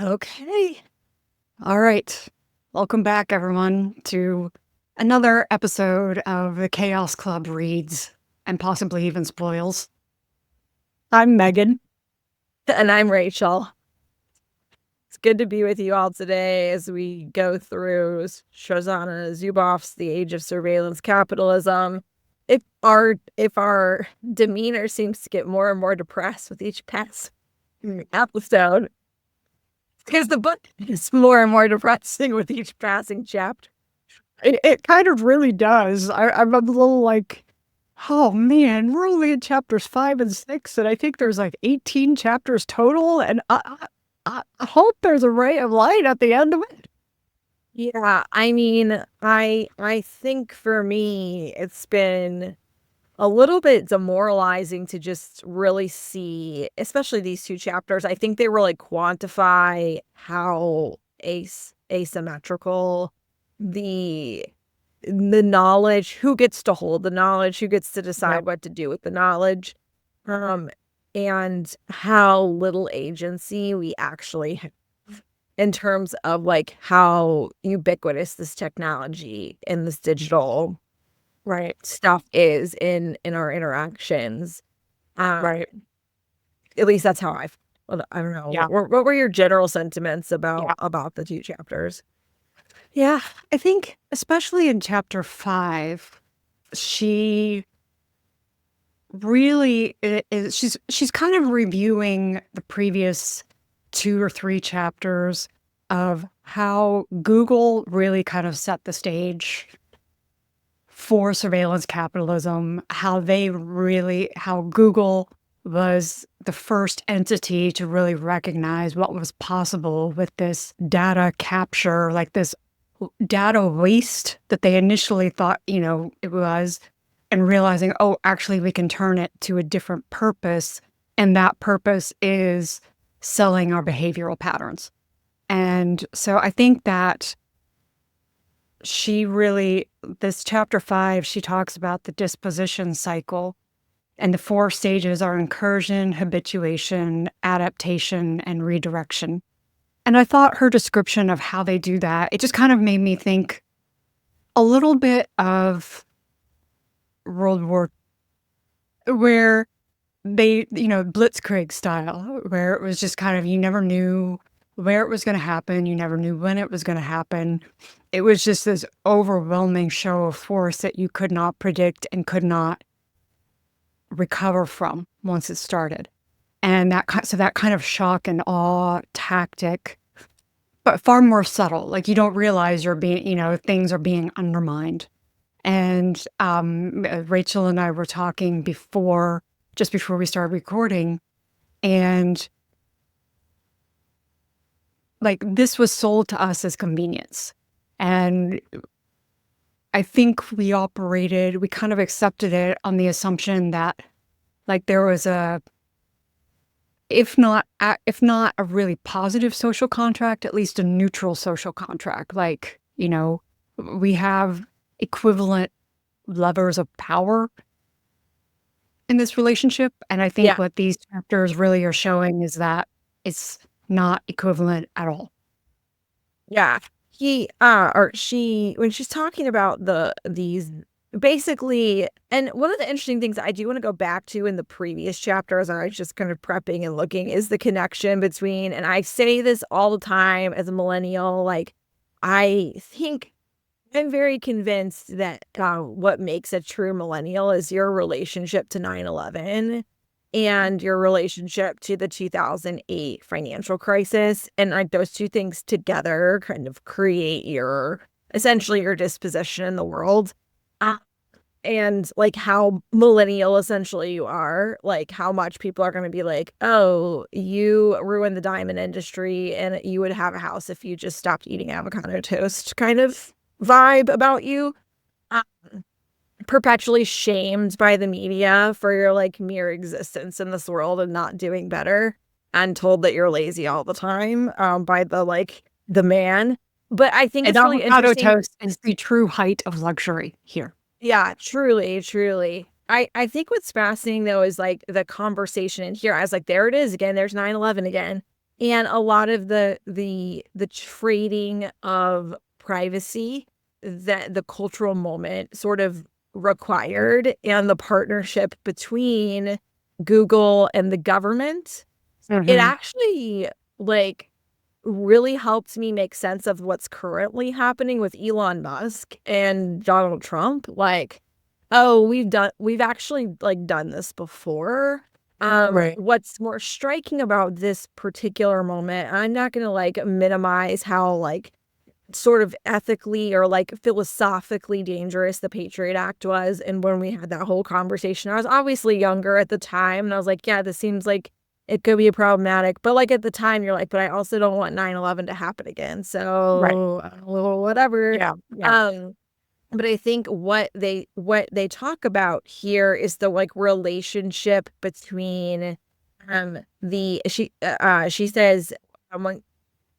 Okay. All right. Welcome back, everyone, to another episode of the Chaos Club Reads and possibly even spoils. I'm Megan. And I'm Rachel. It's good to be with you all today as we go through Shoshana Zuboff's The Age of Surveillance Capitalism. If our demeanor seems to get more and more depressed with each episode, because the book is more and more depressing with each passing chapter. It kind of really does. I'm a little like, oh man, we're only in chapters 5 and 6, and I think there's like 18 chapters total, and I hope there's a ray of light at the end of it. Yeah, I mean, I think for me, it's been a little bit demoralizing to just really see, especially these two chapters. I think they really quantify how asymmetrical the knowledge, who gets to hold the knowledge, who gets to decide what to do with the knowledge, and how little agency we actually have in terms of like how ubiquitous this technology and this digital stuff is in our interactions. Right. At least that's how I don't know. Yeah. What were your general sentiments about the two chapters? Yeah, I think especially in chapter 5, she really she's kind of reviewing the previous 2 or 3 chapters of how Google really kind of set the stage for surveillance capitalism, how Google was the first entity to really recognize what was possible with this data capture, like this data waste that they initially thought, it was, and realizing, oh, actually we can turn it to a different purpose. And that purpose is selling our behavioral patterns. And so I think that this chapter 5, she talks about the disposition cycle, and the 4 stages are incursion, habituation, adaptation, and redirection. And I thought her description of how they do that, it just kind of made me think a little bit of World War, where they, Blitzkrieg style, where it was just kind of, you never knew where it was going to happen. You never knew when it was going to happen. It was just this overwhelming show of force that you could not predict and could not recover from once it started. And that kind of shock and awe tactic, but far more subtle. Like you don't realize you're being, things are being undermined. And Rachel and I were talking just before we started recording, and like this was sold to us as convenience. And I think we kind of accepted it on the assumption that like there was if not a really positive social contract, at least a neutral social contract. Like, we have equivalent levers of power in this relationship. And I think what these chapters really are showing is that it's not equivalent at all. Yeah. When she's talking about these basically, and one of the interesting things I do want to go back to in the previous chapters, and I was just kind of prepping and looking, is the connection between, and I say this all the time as a millennial, like, I think I'm very convinced that what makes a true millennial is your relationship to 9/11 and your relationship to the 2008 financial crisis. And like those two things together kind of create essentially your disposition in the world. And like how millennial essentially you are, like how much people are going to be like, oh, you ruined the diamond industry and you would have a house if you just stopped eating avocado toast kind of vibe about you. Perpetually shamed by the media for your like mere existence in this world and not doing better, and told that you're lazy all the time by the man. But I think it's really interesting. Toast is the true height of luxury here. Yeah, truly, truly. I think what's fascinating though is like the conversation in here. I was like, there it is again. There's 9/11 again. and a lot of the trading of privacy that the cultural moment sort of required, and the partnership between Google and the government, it Mm-hmm. actually like really helped me make sense of what's currently happening with Elon Musk and Donald Trump. Like, oh, we've actually like done this before. Right. What's more striking about this particular moment, I'm not gonna like minimize how like sort of ethically or like philosophically dangerous the Patriot Act was. And when we had that whole conversation, I was obviously younger at the time, and I was like, yeah, this seems like it could be problematic. But like at the time, you're like, but I also don't want 9/11 to happen again. Right. So well, whatever. Yeah. Yeah. Um, but I think what they talk about here is the like relationship between the she says um,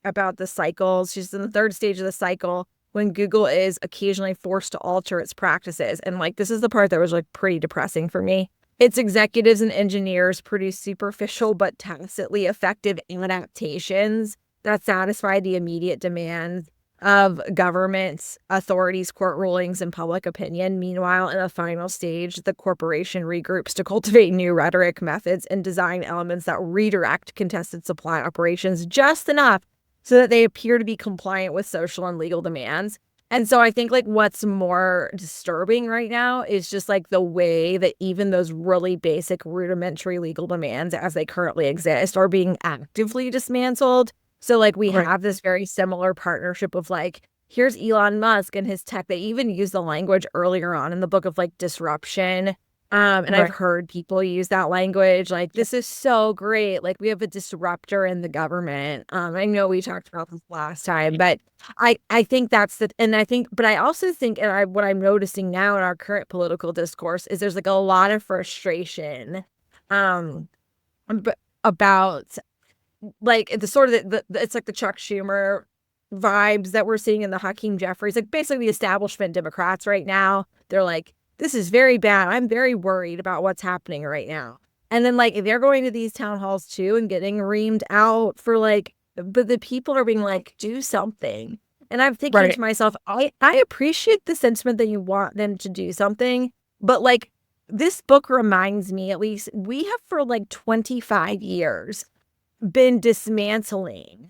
about the cycles. She's in the third stage of the cycle when Google is occasionally forced to alter its practices. And like, this is the part that was like pretty depressing for me. Its executives and engineers produce superficial but tacitly effective adaptations that satisfy the immediate demands of governments, authorities, court rulings, and public opinion. Meanwhile, in the final stage, the corporation regroups to cultivate new rhetoric, methods, and design elements that redirect contested supply operations just enough so that they appear to be compliant with social and legal demands. And so I think like what's more disturbing right now is just like the way that even those really basic rudimentary legal demands as they currently exist are being actively dismantled. So like we Right. have this very similar partnership of like, here's Elon Musk and his tech. They even use the language earlier on in the book of like disruption. And I've Right. heard people use that language like, this is so great. Like we have a disruptor in the government. I know we talked about this last time, but I think that's the, and I think, but I also think, and what I'm noticing now in our current political discourse is there's like a lot of frustration, um, about like the sort of it's like the Chuck Schumer vibes that we're seeing in the Hakeem Jeffries, like basically the establishment Democrats right now. They're like, this is very bad. I'm very worried about what's happening right now. And then like they're going to these town halls too and getting reamed out for like, but the people are being like, do something. And I'm thinking Right. to myself, I appreciate the sentiment that you want them to do something, but like this book reminds me, at least we have for like 25 years been dismantling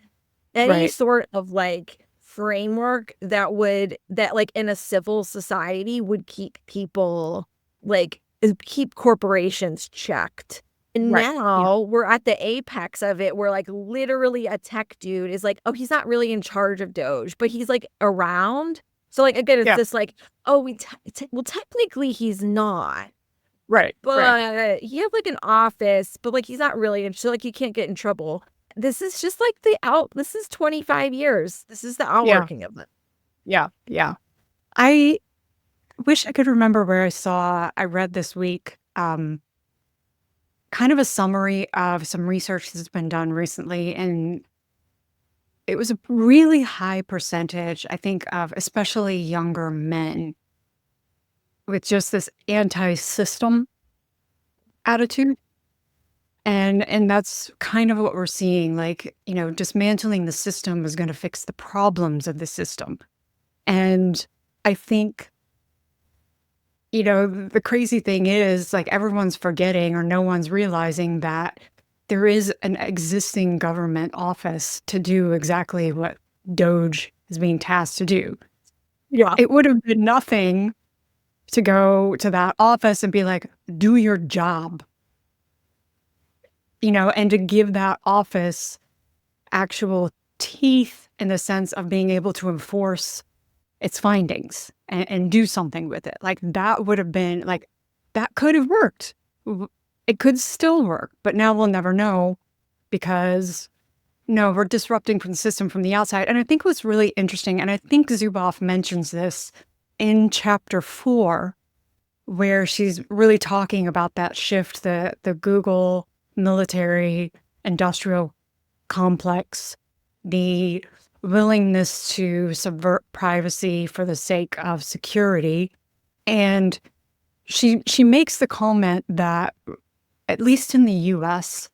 any Right. sort of like framework that like in a civil society would keep people like keep corporations checked. And Right. Yeah. now we're at the apex of it where like literally a tech dude is like, oh, he's not really in charge of Doge, but he's like around. So like again, it's Yeah. this like, oh, well, technically he's not. Right. Right. But he had like an office, but like he's not really in, so like you can't get in trouble. This is just like this is 25 years. This is the Yeah. outworking of it. Yeah. Yeah. I wish I could remember where I read this week, kind of a summary of some research that's been done recently. And it was a really high percentage, I think, of especially younger men with just this anti-system attitude. And that's kind of what we're seeing. Like, dismantling the system is going to fix the problems of the system. And I think, the crazy thing is like everyone's forgetting or no one's realizing that there is an existing government office to do exactly what Doge is being tasked to do. Yeah. It would have been nothing to go to that office and be like, do your job, and to give that office actual teeth in the sense of being able to enforce its findings and do something with it. Like that would have been like, that could have worked. It could still work, but now we'll never know because no, we're disrupting from the system from the outside. And I think what's really interesting, and I think Zuboff mentions this in chapter 4, where she's really talking about that shift, the Google military industrial complex, the willingness to subvert privacy for the sake of security. And she makes the comment that, at least in the US,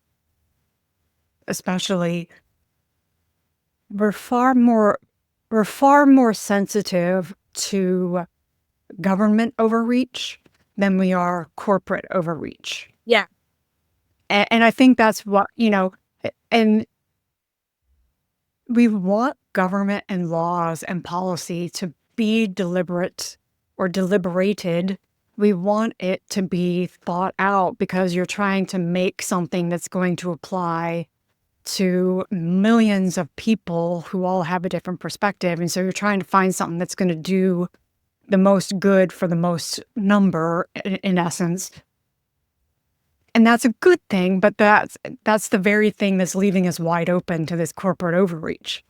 especially, we're far more sensitive to government overreach than we are corporate overreach. Yeah. And I think that's what, and we want government and laws and policy to be deliberate or deliberated. We want it to be thought out because you're trying to make something that's going to apply to millions of people who all have a different perspective. And so you're trying to find something that's going to do the most good for the most number, in essence. And that's a good thing, but that's the very thing that's leaving us wide open to this corporate overreach.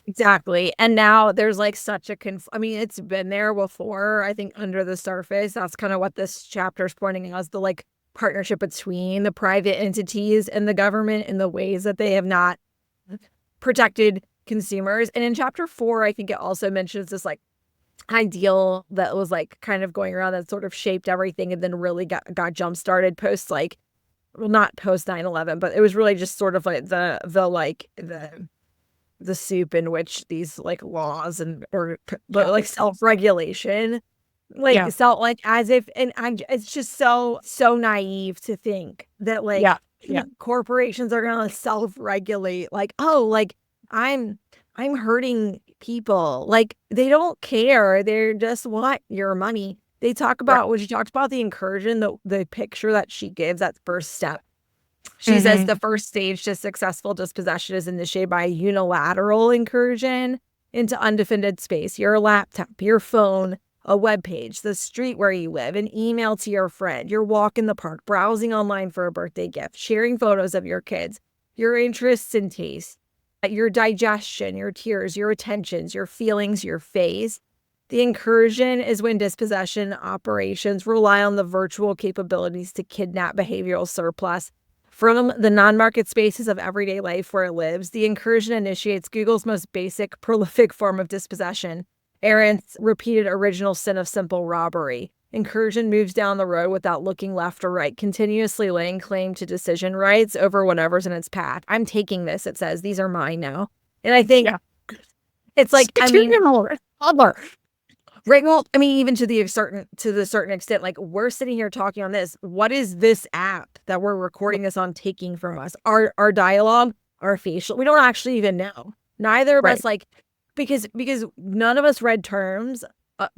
Exactly. And now there's like such a I mean, it's been there before, I think under the surface. That's kind of what this chapter is pointing out, is the like partnership between the private entities and the government in the ways that they have not protected consumers. And in chapter 4, I think it also mentions this like ideal that was like kind of going around that sort of shaped everything and then really got jump started post like, well, not post 9/11, but it was really just sort of like the soup in which these like laws like self-regulation like as if, and it's just so naive to think that like corporations are gonna self-regulate, like, oh, like I'm hurting people. Like, they don't care. They just want your money. They talk about when she talks about the incursion, the picture that she gives, that first step. She says the first stage to successful dispossession is initiated by a unilateral incursion into undefended space. Your laptop, your phone, a web page, the street where you live, an email to your friend, your walk in the park, browsing online for a birthday gift, sharing photos of your kids, your interests and tastes, your digestion, your tears, your attentions, your feelings, your phase. The incursion is when dispossession operations rely on the virtual capabilities to kidnap behavioral surplus from the non-market spaces of everyday life where it lives. The incursion initiates Google's most basic, prolific form of dispossession, Aaron's repeated original sin of simple robbery. Incursion moves down the road without looking left or right, continuously laying claim to decision rights over whatever's in its path. I'm taking this, it says. These are mine now. And I think it's like, I mean, toddler. Right. Well, I mean, even to the certain extent, like, we're sitting here talking on this. What is this app that we're recording this on taking from us? Our dialogue, our facial. We don't actually even know. Neither of us, like, because none of us read terms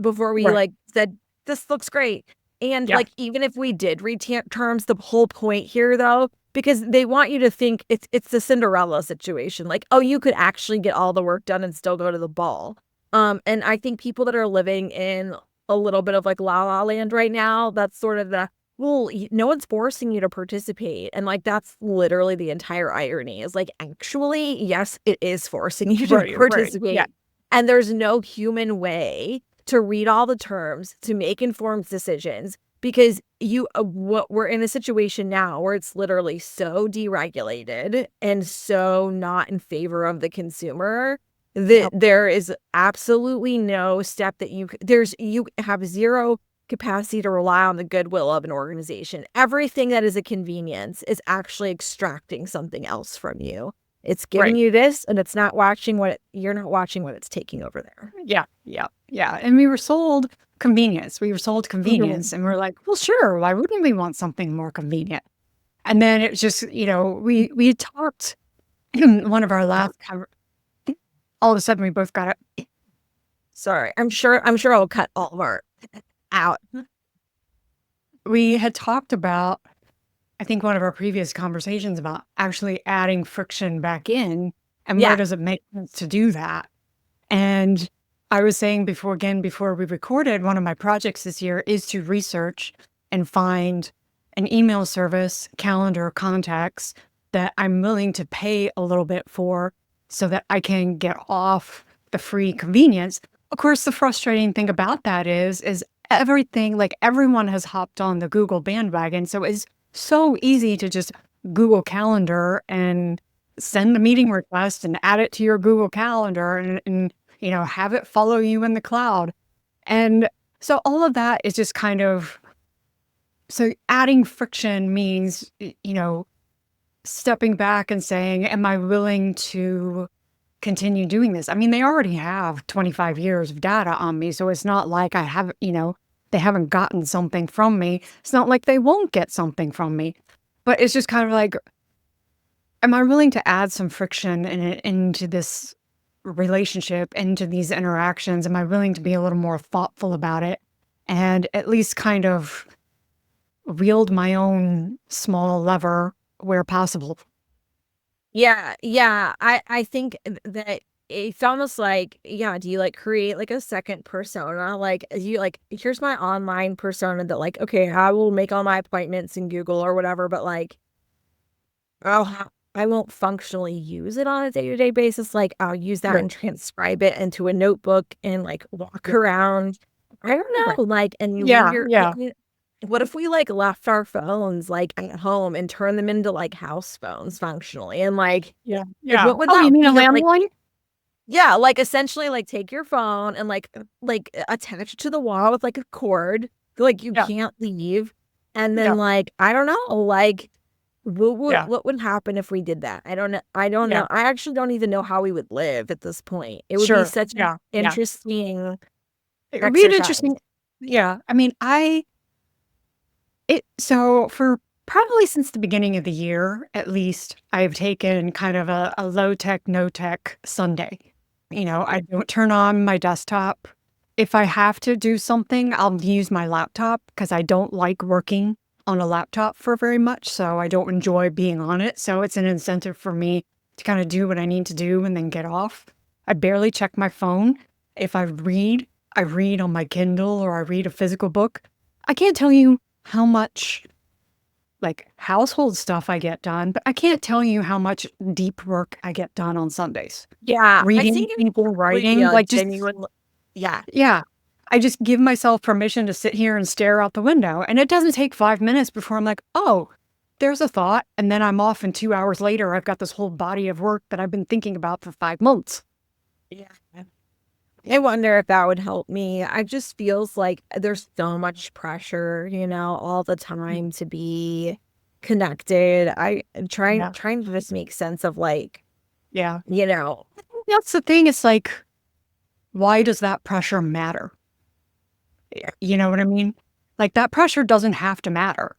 before we like said this looks great. And like, even if we did read terms, the whole point here, though, because they want you to think it's the Cinderella situation. Like, oh, you could actually get all the work done and still go to the ball. And I think people that are living in a little bit of like la la land right now, that's sort of well, no one's forcing you to participate. And like, that's literally the entire irony, is like, actually, yes, it is forcing you to participate. Yeah. And there's no human way to read all the terms, to make informed decisions, because we're in a situation now where it's literally so deregulated and so not in favor of the consumer that there is absolutely no step that you have zero capacity to rely on the goodwill of an organization. Everything that is a convenience is actually extracting something else from you. It's giving you this, and it's not watching you're not watching what it's taking over there. Yeah. And we were sold convenience. And we're like, well, sure. Why wouldn't we want something more convenient? And then it's just, we talked in one of our last all of a sudden we both got it. Sorry. I'm sure I'll cut all of our out. We had talked about, I think, one of our previous conversations about actually adding friction back in, and where does it make sense to do that? And I was saying before we recorded, one of my projects this year is to research and find an email service, calendar, contacts that I'm willing to pay a little bit for, so that I can get off the free convenience. Of course, the frustrating thing about that is everything, like, everyone has hopped on the Google bandwagon. So it's so easy to just Google Calendar and send a meeting request and add it to your Google Calendar and have it follow you in the cloud. And so all of that is just kind of, so adding friction means, stepping back and saying, am I willing to continue doing this? I mean, they already have 25 years of data on me, so it's not like I haven't, they haven't gotten something from me. It's not like they won't get something from me. But it's just kind of like, am I willing to add some friction into this relationship, into these interactions? Am I willing to be a little more thoughtful about it and at least kind of wield my own small lever where possible? Yeah, yeah. I think that it's almost like, yeah, do you like create like a second persona? Like you like, here's my online persona that like, okay, I will make all my appointments in Google or whatever, but like I won't functionally use it on a day-to-day basis. Like I'll use that Right. and transcribe it into a notebook and like walk Yeah. around. I don't Right. know, like, and you leave Yeah. your Yeah. what if we like left our phones like at home and turned them into like house phones functionally? And Yeah. like Yeah. what would Oh, you that mean a be like? landline? Yeah, like essentially like take your phone and like attach it to the wall with like a cord that, like you Yeah. can't leave. And Yeah. then like, I don't know, like Yeah. what would happen if we did that? I don't Yeah. know. I actually don't even know how we would live at this point. It would be Sure. such an Yeah. Yeah. interesting It would be an exercise. interesting. Yeah. I mean, so for probably since the beginning of the year, at least, I've taken kind of a low tech, no tech Sunday. I don't turn on my desktop. If I have to do something, I'll use my laptop because I don't like working on a laptop for very much. So I don't enjoy being on it. So it's an incentive for me to kind of do what I need to do and then get off. I barely check my phone. If I read on my Kindle or I read a physical book. I can't tell you how much like household stuff I get done, but I can't tell you how much deep work I get done on Sundays. Yeah, I Reading think it people, would be writing, a like just, genuine yeah. yeah. I just give myself permission to sit here and stare out the window. And it doesn't take 5 minutes before I'm like, oh, there's a thought. And then I'm off, and 2 hours later, I've got this whole body of work that I've been thinking about for 5 months. Yeah. I wonder if that would help me. I just feels like there's so much pressure, all the time to be connected. I Yeah. trying to just make sense of like, Yeah. you know, That's the thing. It's like, why does that pressure matter? You know what I mean? Like that pressure doesn't have to matter.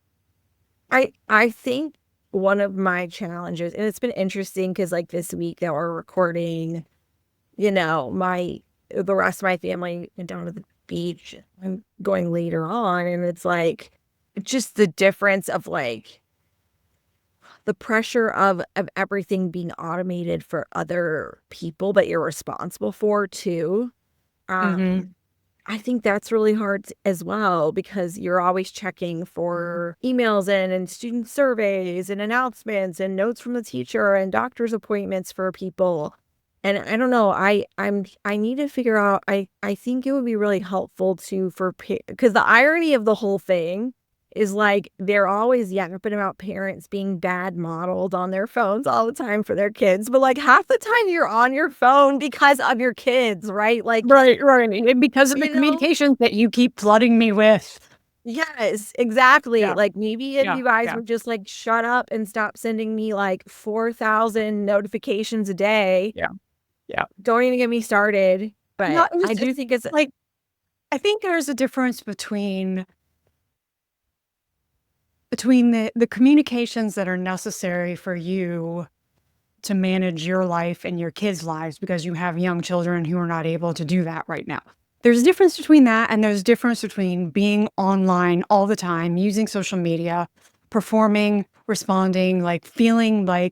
I think one of my challenges, and it's been interesting because like this week that we're recording, my the rest of my family went down to the beach. I'm going later on, and it's like just the difference of like the pressure of everything being automated for other people that you're responsible for too. Mm-hmm. I think that's really hard as well because you're always checking for emails and student surveys and announcements and notes from the teacher and doctor's appointments for people. And I don't know, I need to figure out, I think it would be really helpful because the irony of the whole thing is like they're always yapping about parents being bad modeled on their phones all the time for their kids, but like half the time you're on your phone because of your kids, right? Like, Right. And because of the you know, communications that you keep flooding me with. yes, exactly. Yeah. Like maybe if Yeah. you guys Yeah. would just like shut up and stop sending me like 4,000 notifications a day. Yeah. Yeah. Don't even get me started. No, But I do think it's like, I think there's a difference between the communications that are necessary for you to manage your life and your kids' lives because you have young children who are not able to do that right now. There's a difference between that, and there's a difference between being online all the time, using social media, performing, responding, feeling a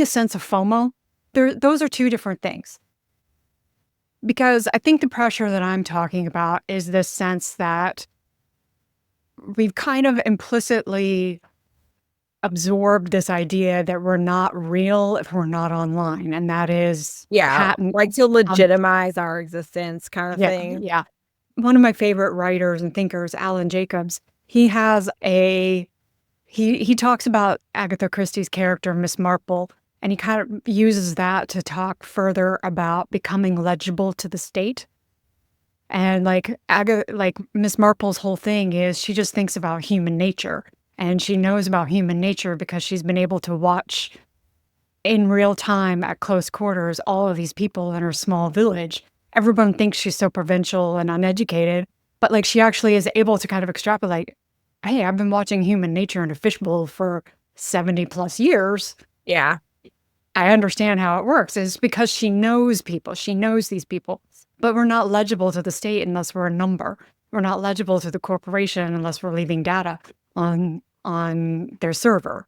sense of FOMO. Those are two different things. Because I think the pressure that I'm talking about is this sense that we've kind of implicitly absorbed this idea that we're not real if we're not online, and that is yeah, patent. like to legitimize our existence kind of Yeah, thing. yeah. One of my favorite writers and thinkers, Alan Jacobs, he has he talks about Agatha Christie's character, Miss Marple, and he kind of uses that to talk further about becoming legible to the state. And like Miss Marple's whole thing is she just thinks about human nature, and she knows about human nature because she's been able to watch in real time at close quarters, all of these people in her small village. Everyone thinks she's so provincial and uneducated, but like she actually is able to kind of extrapolate, hey, I've been watching human nature in a fishbowl for 70 plus years. Yeah. I understand how it works. It's because she knows people. She knows these people, but we're not legible to the state unless we're a number. We're not legible to the corporation unless we're leaving data on their server.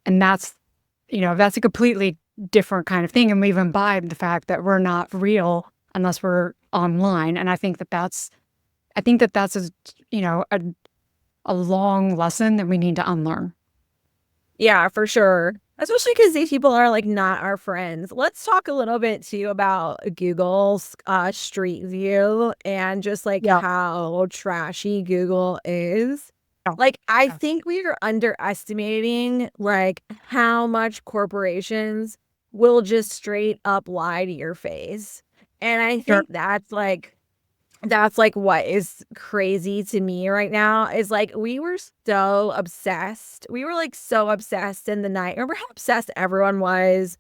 And that's, that's a completely different kind of thing. And we've imbibed the fact that we're not real unless we're online. And I think that that's a long lesson that we need to unlearn. Yeah, for sure. Especially because these people are like not our friends. Let's talk a little bit too about Google's Street View and just like how trashy Google is. Like, I think we are underestimating like how much corporations will just straight up lie to your face. And I think that's like what is crazy to me right now is like we were so obsessed. We were like so obsessed in the night. Remember how obsessed everyone was,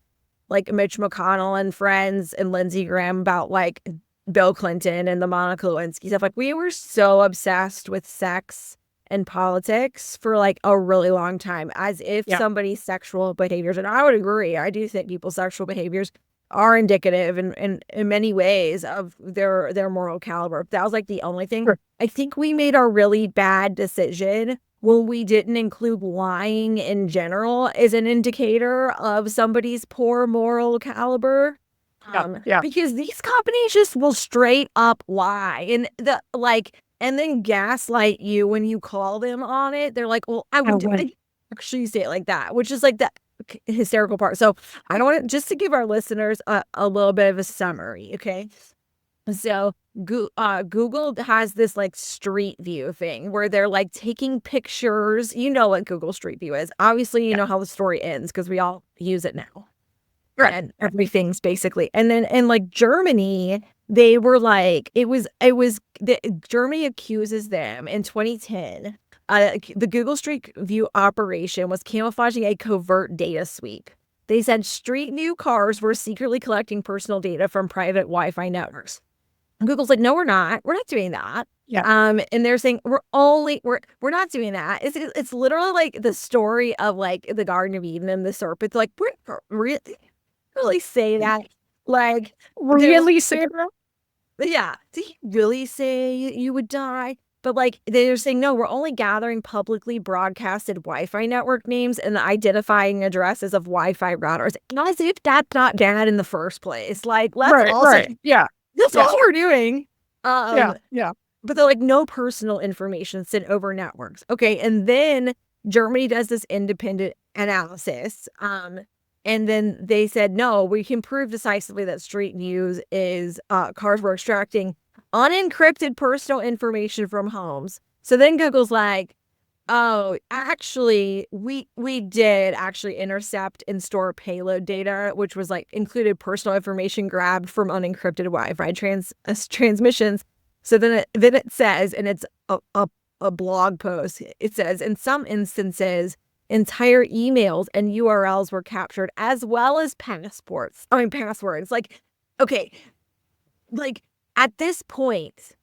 like Mitch McConnell and friends and Lindsey Graham about like Bill Clinton and the Monica Lewinsky stuff. Like we were so obsessed with sex and politics for like a really long time, as if somebody's sexual behaviors, and I would agree, I do think people's sexual behaviors are indicative in many ways of their moral caliber. If that was like the only thing, I think we made a really bad decision when we didn't include lying in general as an indicator of somebody's poor moral caliber. Because these companies just will straight up lie and then gaslight you when you call them on it. They're like, well, I would actually say it like that, which is like that hysterical part. So I don't want to, just to give our listeners a little bit of a summary. Okay. So Google has this like Street View thing where they're like taking pictures. You know what Google Street View is. Obviously, you know how the story ends because we all use it now. Right. And everything's basically. And then in like Germany, they were like, Germany accuses them in 2010. The Google Street View operation was camouflaging a covert data sweep. They said Street View cars were secretly collecting personal data from private Wi-Fi networks. And Google's like, no, we're not. We're not doing that. And they're saying we're not doing that. It's literally like the story of like the Garden of Eden and the serpent. Like, we're really say that? Like, really say that? Yeah. Did he really say you would die? But like they're saying, no, we're only gathering publicly broadcasted Wi-Fi network names and the identifying addresses of Wi-Fi routers. As if that's not bad in the first place. Like, let's that's all we're doing. But they're like, no personal information sent over networks. Okay. And then Germany does this independent analysis. And then they said, no, we can prove decisively that Street View is cars were extracting unencrypted personal information from homes. So then Google's like, oh, actually, we did actually intercept and store payload data, which was like included personal information grabbed from unencrypted Wi-Fi transmissions. So then it says, and it's a blog post, it says, in some instances, entire emails and URLs were captured, as well as passwords. Like, okay, like at this point,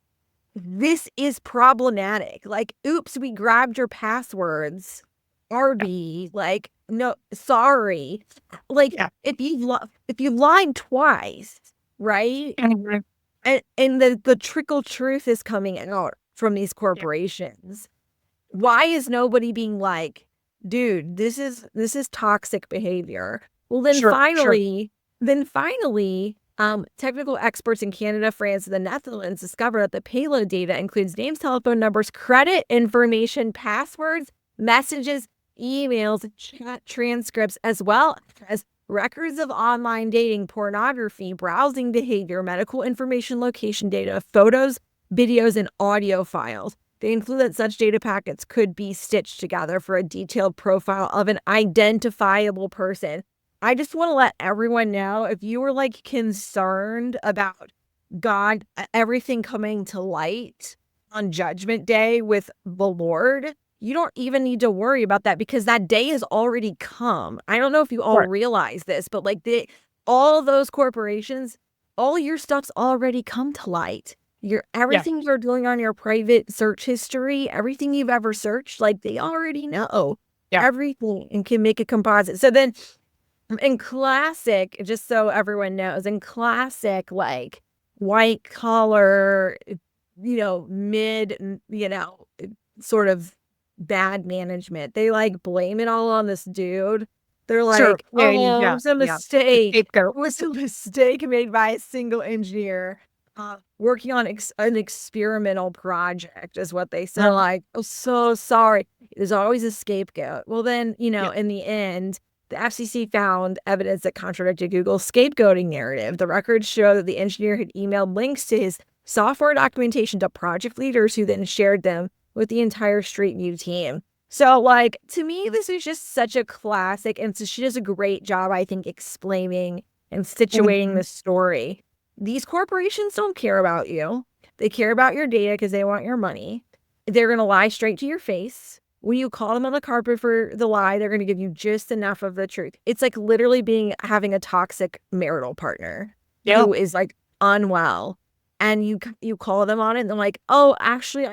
this is problematic. Like, oops, we grabbed your passwords. RB, like, no, sorry. Like, if you lied twice, right? And the trickle truth is coming out from these corporations. Why is nobody being like, dude, this is toxic behavior? Well, then finally, technical experts in Canada, France, and the Netherlands discovered that the payload data includes names, telephone numbers, credit information, passwords, messages, emails, chat transcripts, as well as records of online dating, pornography, browsing behavior, medical information, location data, photos, videos, and audio files. They include that such data packets could be stitched together for a detailed profile of an identifiable person. I just want to let everyone know, if you were like concerned about everything coming to light on Judgment Day with the Lord, you don't even need to worry about that because that day has already come. I don't know if you all realize this, but like all those corporations, all your stuff's already come to light. Everything you're doing on your private search history, everything you've ever searched, like they already know everything and can make a composite. So then in classic, just so everyone knows, in classic, like white collar, mid, sort of bad management, they like blame it all on this dude. They're like, oh, it was a mistake. It was a mistake made by a single engineer working on an experimental project is what they say. Like, oh, so sorry. There's always a scapegoat. Well, then, in the end, the FCC found evidence that contradicted Google's scapegoating narrative. The records show that the engineer had emailed links to his software documentation to project leaders who then shared them with the entire Street View team. So, like, to me, this is just such a classic. And so she does a great job, I think, explaining and situating the story. These corporations don't care about you. They care about your data because they want your money. They're going to lie straight to your face. When you call them on the carpet for the lie, they're going to give you just enough of the truth. It's like literally having a toxic marital partner who is like unwell. And you call them on it and they're like, oh, actually,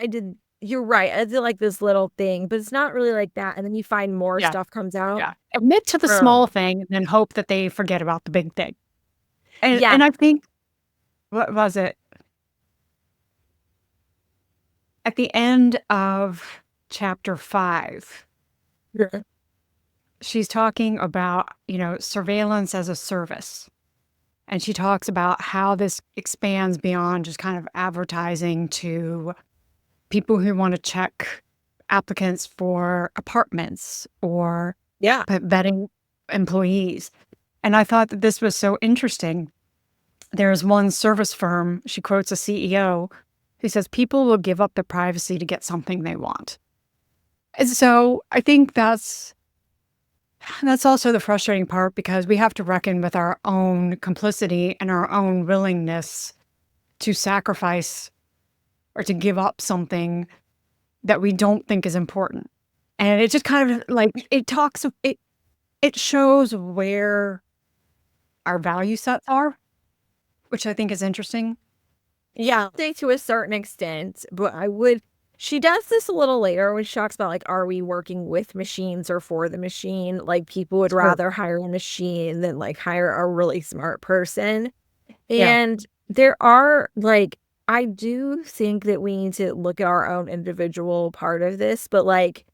you're right. I did like this little thing, but it's not really like that. And then you find more stuff comes out. Yeah. Admit to the small thing and then hope that they forget about the big thing. And I think, what was it? At the end of chapter 5, she's talking about, surveillance as a service. And she talks about how this expands beyond just kind of advertising to people who want to check applicants for apartments or vetting employees. And I thought that this was so interesting. There's one service firm, she quotes a CEO, who says people will give up their privacy to get something they want. And so I think that's also the frustrating part, because we have to reckon with our own complicity and our own willingness to sacrifice or to give up something that we don't think is important. And it just kind of like, it shows where our value sets are, which I think is interesting. Yeah, I think to a certain extent, but she does this a little later when she talks about like, are we working with machines or for the machine? Like people would rather hire a machine than like hire a really smart person. And there are like, I do think that we need to look at our own individual part of this, but like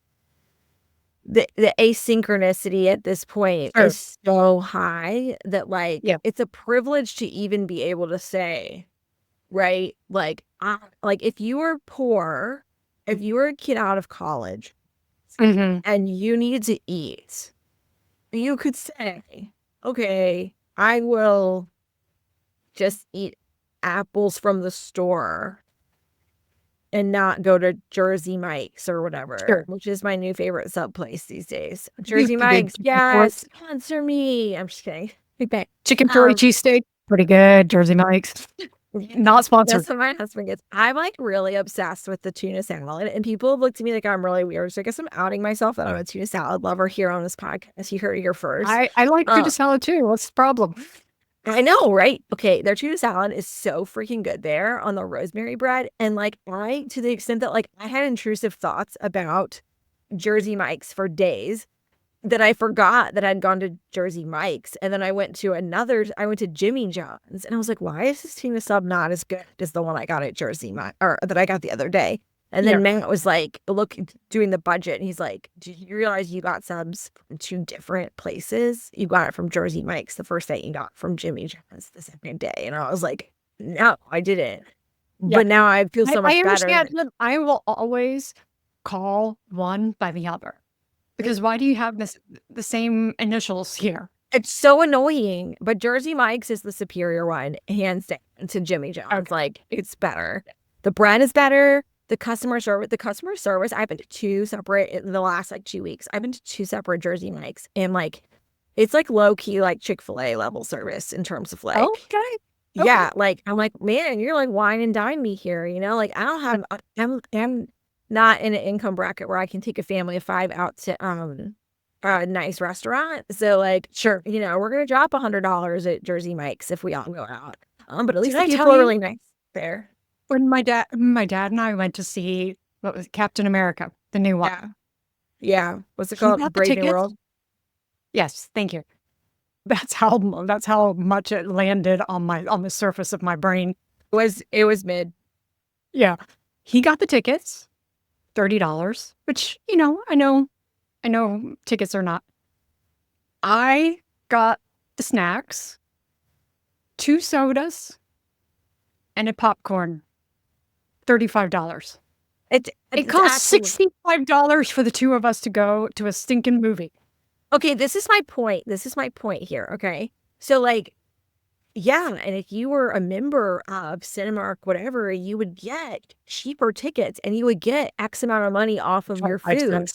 the asynchronicity at this point is so high that like it's a privilege to even be able to say, right? Like, if you were poor, if you were a kid out of college and you needed to eat, you could say, okay, I will just eat apples from the store and not go to Jersey Mike's or whatever, which is my new favorite sub place these days. Jersey Mike's, yes, sponsor me. I'm just kidding. Chicken curry cheesesteak, pretty good. Jersey Mike's, not sponsored. That's what my husband gets. I'm like really obsessed with the tuna salad, and people have looked at me like I'm really weird. So I guess I'm outing myself that I'm a tuna salad lover here on this podcast. You heard it here first. I like tuna salad too. What's the problem? I know, right? Okay, their tuna salad is so freaking good there on the rosemary bread. And like to the extent that like I had intrusive thoughts about Jersey Mike's for days that I forgot that I'd gone to Jersey Mike's. And then I went to Jimmy John's and I was like, why is this tuna sub not as good as the one I got at Jersey Mike or that I got the other day? And then Matt was like, doing the budget. And he's like, did you realize you got subs from 2 different places? You got it from Jersey Mike's the first day, you got from Jimmy John's the second day. And I was like, no, I didn't. Yeah. But now I feel so much better. I understand that I will always call one by the other. Because why do you have the same initials here? It's so annoying. But Jersey Mike's is the superior one, hands down, to Jimmy John's. Okay. Like, it's better. The bread is better. The customer service, I've been to 2 separate in the last like 2 weeks. I've been to 2 separate Jersey Mike's, and like it's like low key like Chick-fil-A level service in terms of like yeah, like I'm like, man, you're like wine and dine me here, like I don't have I'm not in an income bracket where I can take a family of 5 out to a nice restaurant. So like, Sure. you know, we're gonna drop $100 at Jersey Mike's if we all go out. But at least Did the I people tell are you really nice there. when my dad and I went to see what was it, Captain America, the new one? Yeah. Yeah. What's it He called? got the Brave New tickets. World. Yes, thank you. That's how much it landed on the surface of my brain. It was mid. Yeah, he got the tickets, $30, which I know tickets are not. I got the snacks, 2 sodas, and a popcorn, $35. It cost $65 for the 2 of us to go to a stinking movie. Okay, this is my point. This is my point here. Okay. So like, yeah, and if you were a member of Cinemark, whatever, you would get cheaper tickets and you would get X amount of money off of your 25 food. cents.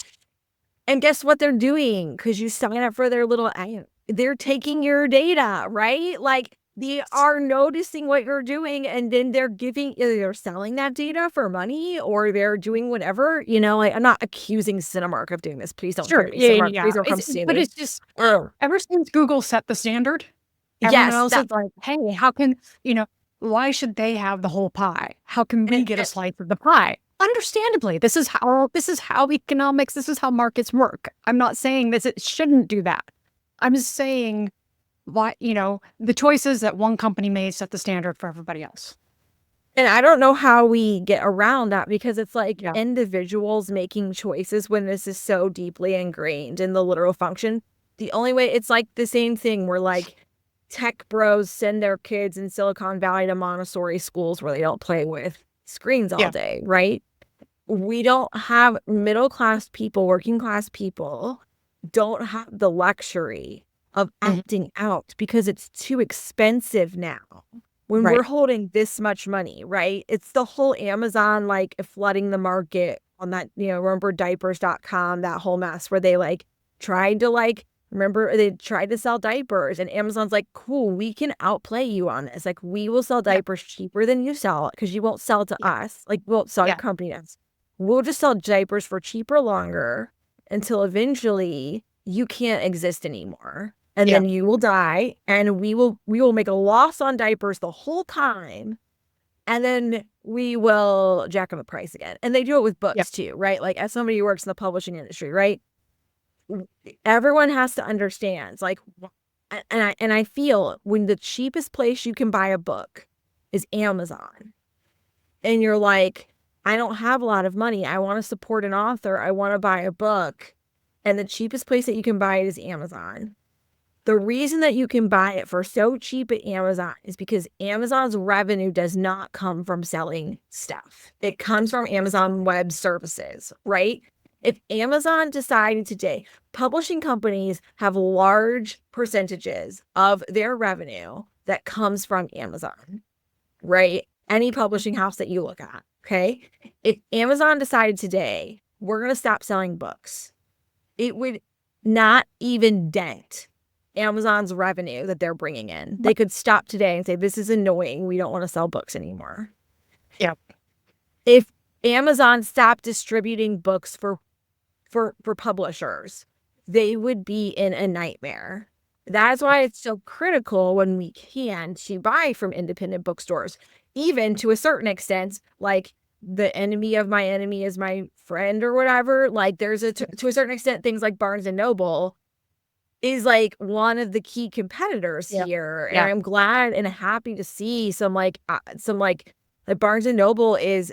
And guess what they're doing? Because you sign up for their little ad, they're taking your data, right? Like they are noticing what you're doing and then they're either they're selling that data for money or they're doing whatever, like I'm not accusing Cinemark of doing this. Please don't Sure, hurt me. yeah, Cinemark, yeah. please don't come see But me. it's just ever since Google set the standard, everyone Yes, else is like, hey, how can why should they have the whole pie? How can we get a slice of the pie? Understandably, this is how economics, this is how markets work. I'm not saying this it shouldn't do that. I'm just saying why, the choices that one company made set the standard for everybody else. And I don't know how we get around that because it's like Yeah. individuals making choices when this is so deeply ingrained in the literal function. The only way, it's like the same thing where like tech bros send their kids in Silicon Valley to Montessori schools where they don't play with screens all day, right? We don't have middle class people, working class people don't have the luxury of acting out because it's too expensive now. When we're holding this much money, right? It's the whole Amazon like flooding the market on that, remember diapers.com, that whole mess where they like tried to remember they tried to sell diapers and Amazon's like, cool, we can outplay you on this. Like we will sell diapers cheaper than you sell it because you won't sell to us. Like we won't sell your company to us. We'll just sell diapers for cheaper longer until eventually you can't exist anymore. And then you will die and we will make a loss on diapers the whole time. And then we will jack up the price again. And they do it with books too, right? Like as somebody who works in the publishing industry, right? Everyone has to understand, like, and I feel when the cheapest place you can buy a book is Amazon. And you're like, I don't have a lot of money. I want to support an author. I want to buy a book. And the cheapest place that you can buy it is Amazon. The reason that you can buy it for so cheap at Amazon is because Amazon's revenue does not come from selling stuff. It comes from Amazon Web Services, right? If Amazon decided today, publishing companies have large percentages of their revenue that comes from Amazon, right? Any publishing house that you look at, okay? If Amazon decided today, we're going to stop selling books, it would not even dent Amazon's revenue that they're bringing in. They could stop today and say, this is annoying. We don't want to sell books anymore. Yeah. If Amazon stopped distributing books for publishers, they would be in a nightmare. That's why it's so critical when we can to buy from independent bookstores, even to a certain extent, like the enemy of my enemy is my friend or whatever. Like there's to a certain extent, things like Barnes and Noble is like one of the key competitors here. And I'm glad and happy to see some Barnes and Noble is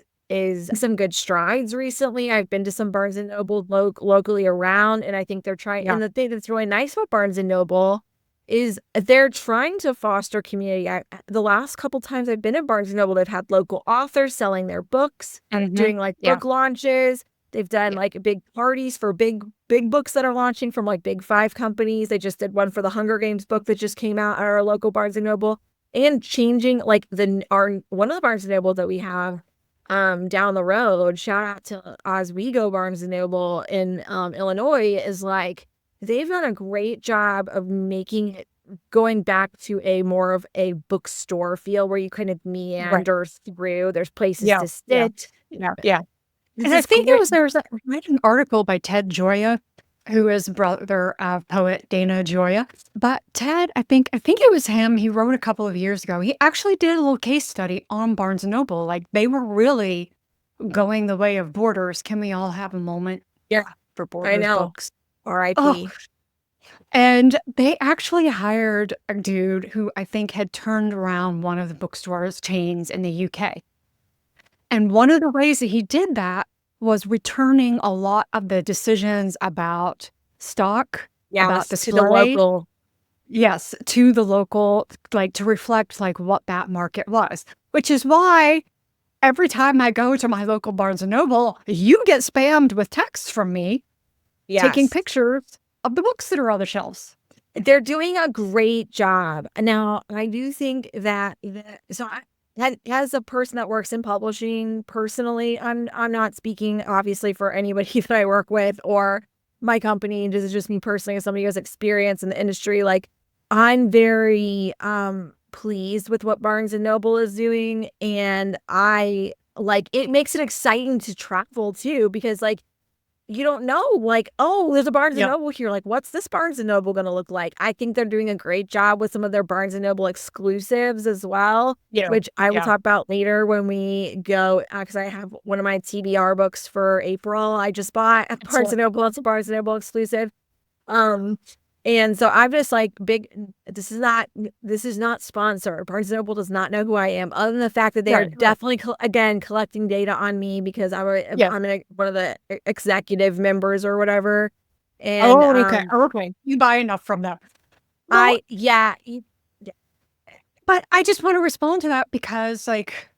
some good strides recently. I've been to some Barnes and Noble locally around, and I think they're trying. And the thing that's really nice about Barnes and Noble is they're trying to foster community. The last couple times I've been at Barnes and Noble, they've had local authors selling their books, doing book launches. They've done big parties for big books that are launching from big 5 companies. They just did one for the Hunger Games book that just came out at our local Barnes and Noble, and changing one of the Barnes and Noble that we have down the road. Shout out to Oswego Barnes and Noble in Illinois. Is they've done a great job of making it going back to a more of a bookstore feel where you kind of meander through. There's places to sit. Yeah. This And I is think great. I read an article by Ted Gioia, who is brother of poet Dana Gioia. But Ted, I think it was him. He wrote a couple of years ago. He actually did a little case study on Barnes and Noble. Like they were really going the way of Borders. Can we all have a moment? Yeah, For I Borders know. books. Oh, R.I.P. and they actually hired a dude who I think had turned around one of the bookstores chains in the UK. And one of the ways that he did that was returning a lot of the decisions about stock, about Yes, to the display. local. Yes, to the local, like to reflect like what that market was, which is why every time I go to my local Barnes and Noble, you get spammed with texts from me taking Yes. pictures of the books that are on the shelves. They're doing a great job. Now, I do think that as a person that works in publishing personally, I'm not speaking obviously for anybody that I work with or my company. This is just me personally as somebody who has experience in the industry. Like I'm very pleased with what Barnes and Noble is doing. And I like it makes it exciting to travel too, because like you don't know, like, oh, there's a Barnes and Yeah. Noble here. Like, what's this Barnes and Noble going to look like? I think they're doing a great job with some of their Barnes and Noble exclusives as well, Yeah. which I will Yeah. talk about later when we go, because I have one of my TBR books for April. I just bought at Barnes and Noble. It's a Barnes and Noble exclusive. And so I'm just like this is not sponsored. Barnes and Noble does not know who I am, other than the fact that they are definitely again collecting data on me because I'm one of the executive members or whatever. And okay. You buy enough from them. Well, but I just want to respond to that because like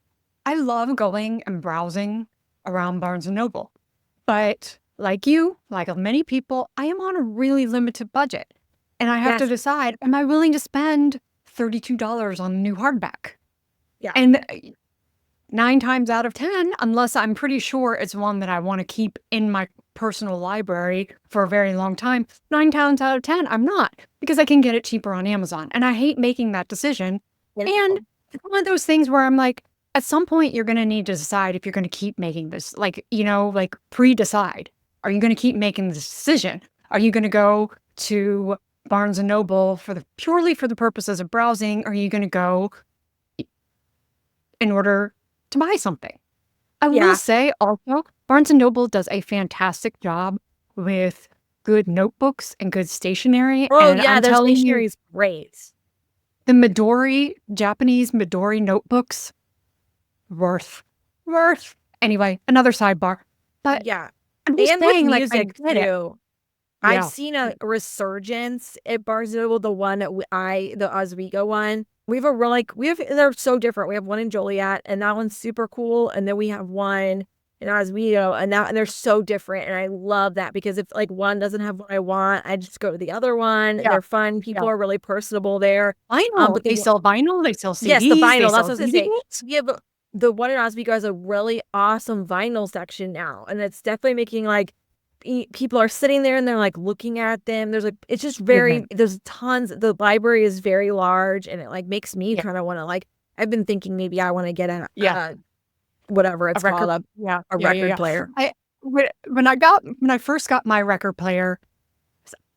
I love going and browsing around Barnes and Noble. But like you, like many people, I am on a really limited budget. And I have to decide, am I willing to spend $32 on a new hardback? Yeah. And 9 times out of 10, unless I'm pretty sure it's one that I want to keep in my personal library for a very long time, 9 times out of 10, I'm not, because I can get it cheaper on Amazon. And I hate making that decision. And it's one of those things where I'm like, at some point, you're going to need to decide if you're going to keep making this, like, like pre-decide. Are you going to keep making this decision? Are you going to go to Barnes and Noble purely for the purposes of browsing? Or are you going to go in order to buy something? I will say also, Barnes and Noble does a fantastic job with good notebooks and good stationery. Oh and yeah, their stationery is great. The Japanese Midori notebooks, worth. Anyway, another sidebar. But yeah, I'm just saying, like, music I get too. I've seen a Resurgence at Barnes and Noble, the one that the Oswego one. They're so different. We have one in Joliet, and that one's super cool. And then we have one in Oswego, and they're so different. And I love that because if like one doesn't have what I want, I just go to the other one. Yeah. They're fun. People are really personable there. Vinyl, but they sell vinyl. They sell CDs. Yes, the vinyl. That's what I was gonna say. CDs. Yeah, but the one in Oswego has a really awesome vinyl section now, and it's definitely making like people are sitting there and they're like looking at them. It's just there's tons. The library is very large, and it like makes me kind of want to like. I've been thinking maybe I want to get whatever it's called, a record player. When I first got my record player,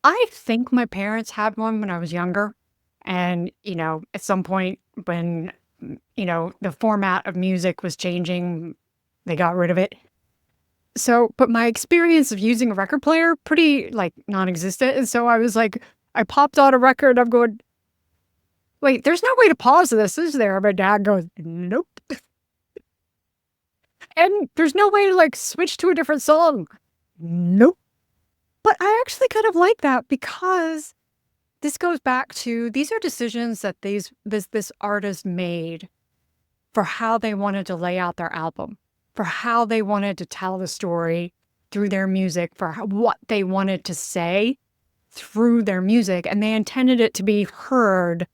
I think my parents had one when I was younger, and at some point when the format of music was changing, they got rid of it. So, but my experience of using a record player, pretty like non-existent. And so I was like, I popped on a record. I'm going, wait, there's no way to pause this, is there? My dad goes, nope. And there's no way to like switch to a different song. Nope. But I actually kind of like that because this goes back to, these are decisions that this artist made for how they wanted to lay out their album, for how they wanted to tell the story through their music, for what they wanted to say through their music. And they intended it to be heard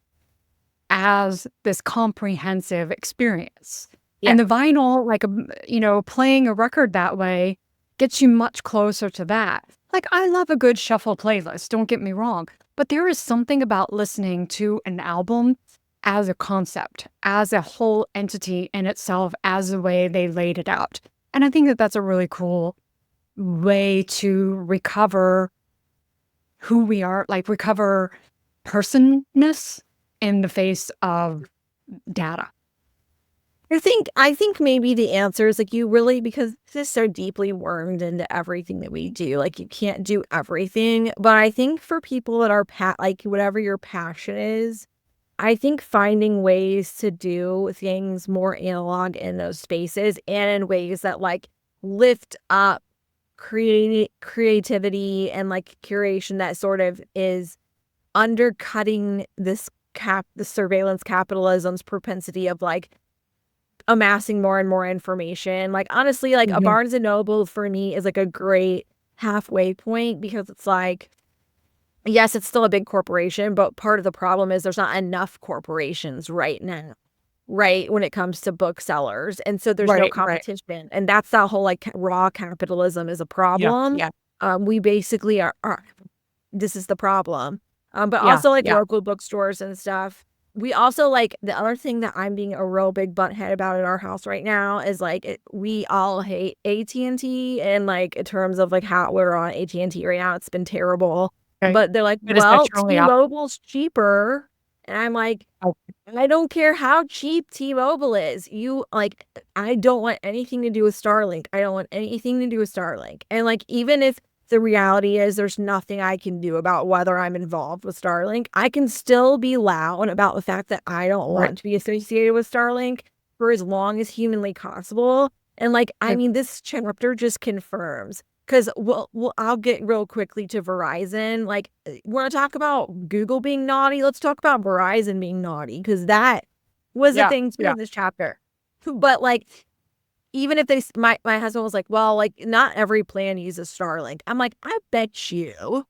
as this comprehensive experience. Yeah. And the vinyl, like, playing a record that way gets you much closer to that. Like, I love a good shuffle playlist, don't get me wrong. But there is something about listening to an album as a concept, as a whole entity in itself, as the way they laid it out. And I think that that's a really cool way to recover who we are, like recover personness in the face of data. I think maybe the answer is like you really, because this is so deeply wormed into everything that we do, like you can't do everything. But I think for people that are like whatever your passion is, I think finding ways to do things more analog in those spaces and in ways that like lift up creativity and like curation that sort of is undercutting the surveillance capitalism's propensity of like amassing more and more information. Like honestly, like a Mhm. Barnes and Noble for me is like a great halfway point, because it's like, yes, it's still a big corporation, but part of the problem is there's not enough corporations right now, right? When it comes to booksellers. And so there's no Right, right. competition. And that's that whole like raw capitalism is a Yeah, problem. yeah, We basically are this is the problem. But yeah, also like yeah. local bookstores and stuff. We also like the other thing that I'm being a real big butthead about at our house right now is like we all hate AT&T, and like in terms of like how we're on AT&T right now, it's been terrible. Okay. But they're like, But is that well, truly up? T-Mobile's cheaper. And I'm like, Oh, I don't care how cheap T-Mobile is. You like, I don't want anything to do with Starlink. I don't want anything to do with Starlink. And like, even if the reality is there's nothing I can do about whether I'm involved with Starlink, I can still be loud about the fact that I don't right. want to be associated with Starlink for as long as humanly possible. And like, I Okay. mean, this chapter just confirms, because I'll get real quickly to Verizon. Like, want to talk about Google being naughty? Let's talk about Verizon being naughty, because that was a Yeah, thing too yeah. in this chapter. But like, even if my husband was like, well, like not every plan uses Starlink. I'm like, I bet you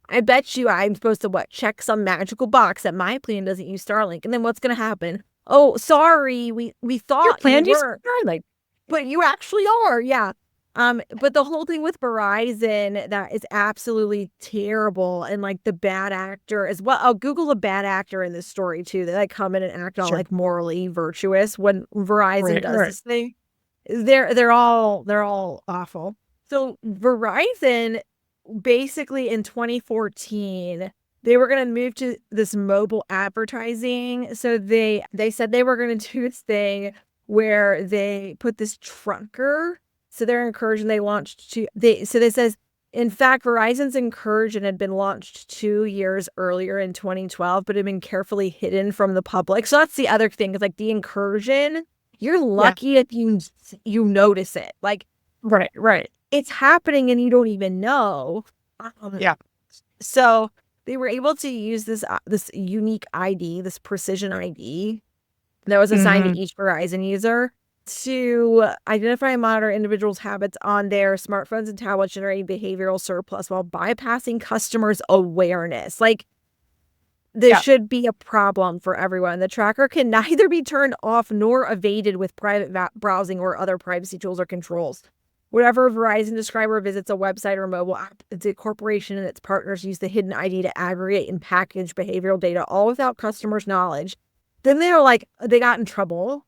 I'm supposed to what, check some magical box that my plan doesn't use Starlink, and then what's gonna happen? Oh, sorry, we Your thought you plan is were, Starlink. but you actually are, yeah. But the whole thing with Verizon, that is absolutely terrible, and like the bad actor as well. I'll Google a bad actor in this story too. They like come in and act all Sure. like morally virtuous when Verizon Right, does right. this thing. They're all awful. So Verizon basically in 2014, they were going to move to this mobile advertising. So they said they were going to do this thing where they put this trunker. So their incursion they launched to they so this says, in fact, Verizon's incursion had been launched 2 years earlier in 2012, but had been carefully hidden from the public. So that's the other thing, is like the incursion, you're Yeah. lucky if you notice it. Like, Right, right. it's happening and you don't even know. Um, Yeah. so they were able to use this unique ID, this precision ID that was assigned to Mhm. each Verizon user to identify and monitor individuals' habits on their smartphones and tablets, generating behavioral surplus while bypassing customers' awareness. Like, this Yeah. should be a problem for everyone. The tracker can neither be turned off nor evaded with private browsing or other privacy tools or controls. Whenever a Verizon subscriber visits a website or mobile app, the corporation and its partners use the hidden ID to aggregate and package behavioral data, all without customers' knowledge. Then they're like, they got in trouble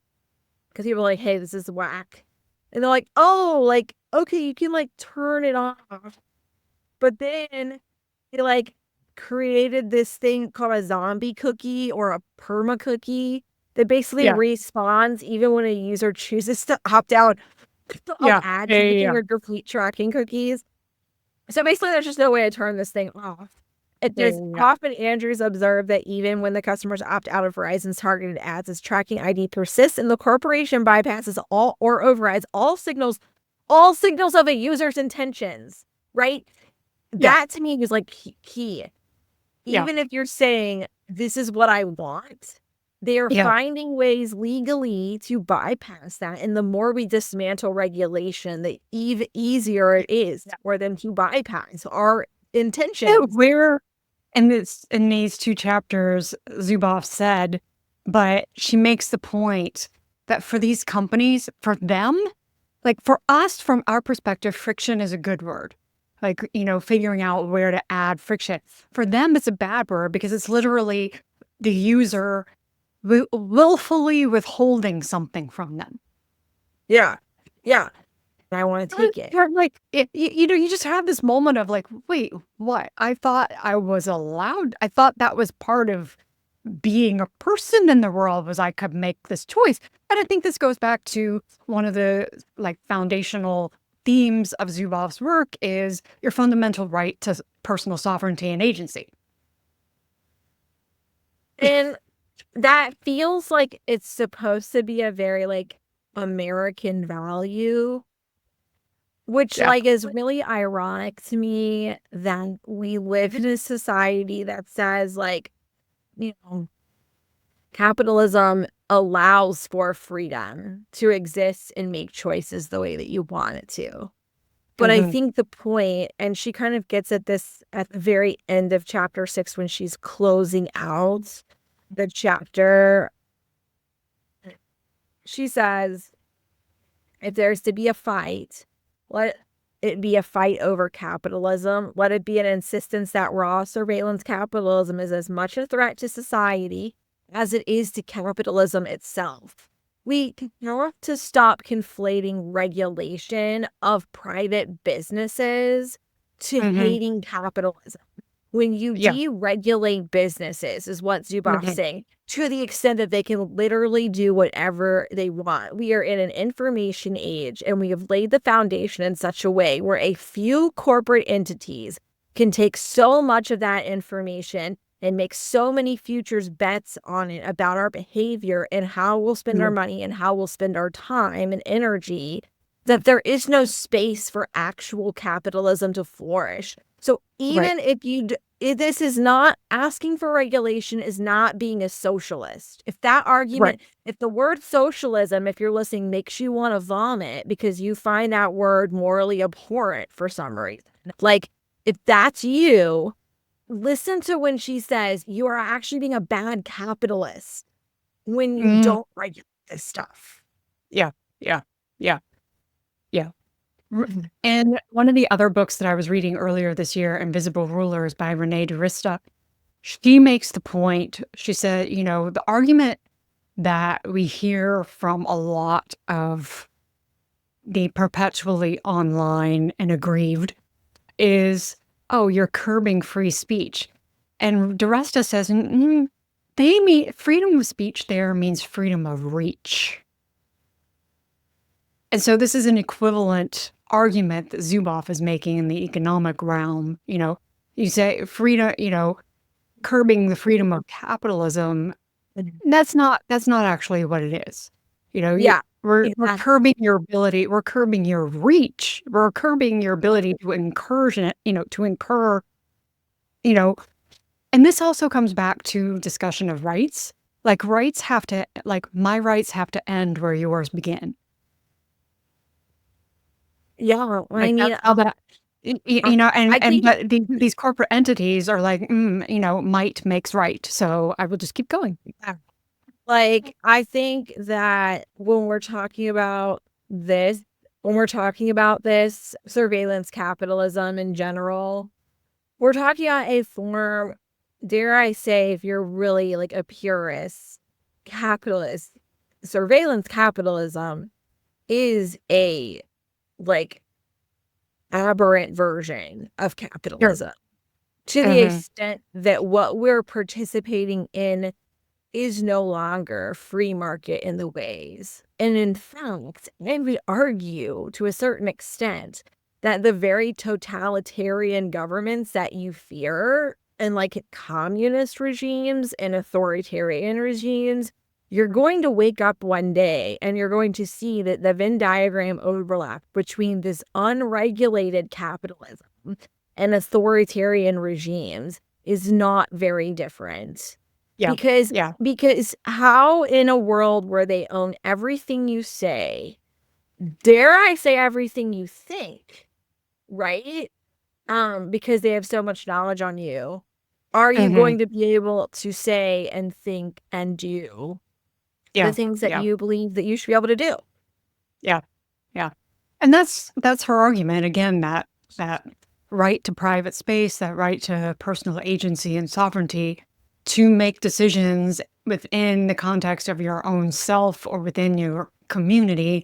because people were like, hey, this is whack. And they're like, oh, like, okay, you can like turn it off. But then they like created this thing called a zombie cookie or a perma cookie that basically Yeah. respawns even when a user chooses to opt out of Yeah. ad Yeah, yeah, tracking yeah. or complete tracking cookies. So basically, there's just no way to turn this thing off. It Yeah, just, yeah, yeah. Hoffman Andrews observed that even when the customers opt out of Verizon's targeted ads, its tracking ID persists, and the corporation bypasses all or overrides all signals of a user's intentions. Right? Yeah. That to me is like key. Yeah. Even if you're saying this is what I want, they are Yeah. finding ways legally to bypass that. And the more we dismantle regulation, the easier it is Yeah. for them to bypass our Yeah, intentions. where in these 2 chapters, Zuboff said, but she makes the point that for these companies, for them, like for us, from our perspective, friction is a good word. Like, figuring out where to add friction. For them, it's a bad word because it's literally the user willfully withholding something from them. Yeah. Yeah. I want to take it. You're like, you just have this moment of like, wait, what? I thought I was allowed. I thought that was part of being a person in the world was I could make this choice. And I think this goes back to one of the like foundational themes of Zuboff's work is your fundamental right to personal sovereignty and agency. And that feels like it's supposed to be a very like American value, which Yeah. like is really ironic to me that we live in a society that says like, you know, capitalism allows for freedom to exist and make choices the way that you want it to. But I think the point, and she kind of gets at this at the very end of chapter 6 when she's closing out the chapter. She says, if there's to be a fight, let it be a fight over capitalism. Let it be an insistence that raw surveillance capitalism is as much a threat to society as it is to capitalism itself. We have to stop conflating regulation of private businesses to hating capitalism. When you deregulate businesses, is what Zuboff's saying, to the extent that they can literally do whatever they want. We are in an information age, and we have laid the foundation in such a way where a few corporate entities can take so much of that information and make so many futures bets on it about our behavior and how we'll spend our money and how we'll spend our time and energy, that there is no space for actual capitalism to flourish. So even if this is not asking for regulation, is not being a socialist. If that argument, if the word socialism, if you're listening, makes you want to vomit because you find that word morally abhorrent for some reason, like if that's you, listen to when she says you are actually being a bad capitalist when you don't regulate this stuff. Yeah. And one of the other books that I was reading earlier this year, Invisible Rulers by Renee DeRista, she makes the point, she said, the argument that we hear from a lot of the perpetually online and aggrieved is, oh, you're curbing free speech. And DeResta says, they mean freedom of speech there means freedom of reach. And so this is an equivalent argument that Zuboff is making in the economic realm. You say freedom, curbing the freedom of capitalism. That's not actually what it is. We're curbing your ability, we're curbing your reach, we're curbing your ability to incursion, to incur, and this also comes back to discussion of rights. Like my rights have to end where yours begin. Yeah, I Like mean, that's how that, but these corporate entities are like, might makes right. So I will just keep going. like, I think that when we're talking about this surveillance capitalism in general, we're talking about a form, dare I say, if you're really like a purist capitalist, surveillance capitalism is a like aberrant version of capitalism to the extent that what we're participating in is no longer free market in the ways. And in fact, I would argue to a certain extent that the very totalitarian governments that you fear and like communist regimes and authoritarian regimes, you're going to wake up one day and you're going to see that the Venn diagram overlap between this unregulated capitalism and authoritarian regimes is not very different. Because how in a world where they own everything you say, dare I say everything you think, right? Because they have so much knowledge on you, are you going to be able to say and think and do the things that you believe that you should be able to do? Yeah. And that's her argument again, that right to private space, that right to personal agency and sovereignty to make decisions within the context of your own self or within your community.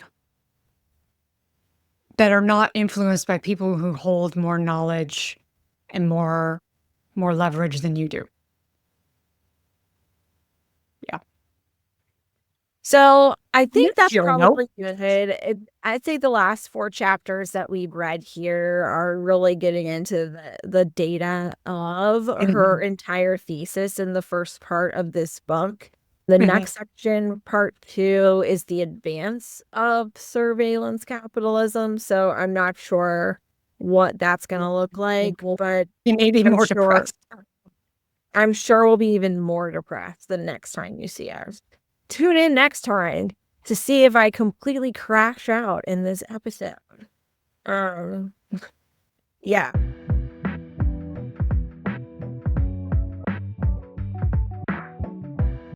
that are not influenced by people who hold more knowledge and more leverage than you do. Yeah. So I think that's Sure, nope. probably good. I'd say the last 4 chapters that we've read here are really getting into the data of her entire thesis in the first part of this book. The next section, part 2, is the advance of surveillance capitalism. So I'm not sure what that's going to look like, but You may be more depressed. I'm sure we'll be even more depressed the next time you see us. Tune in next time to see if I completely crash out in this episode. Yeah.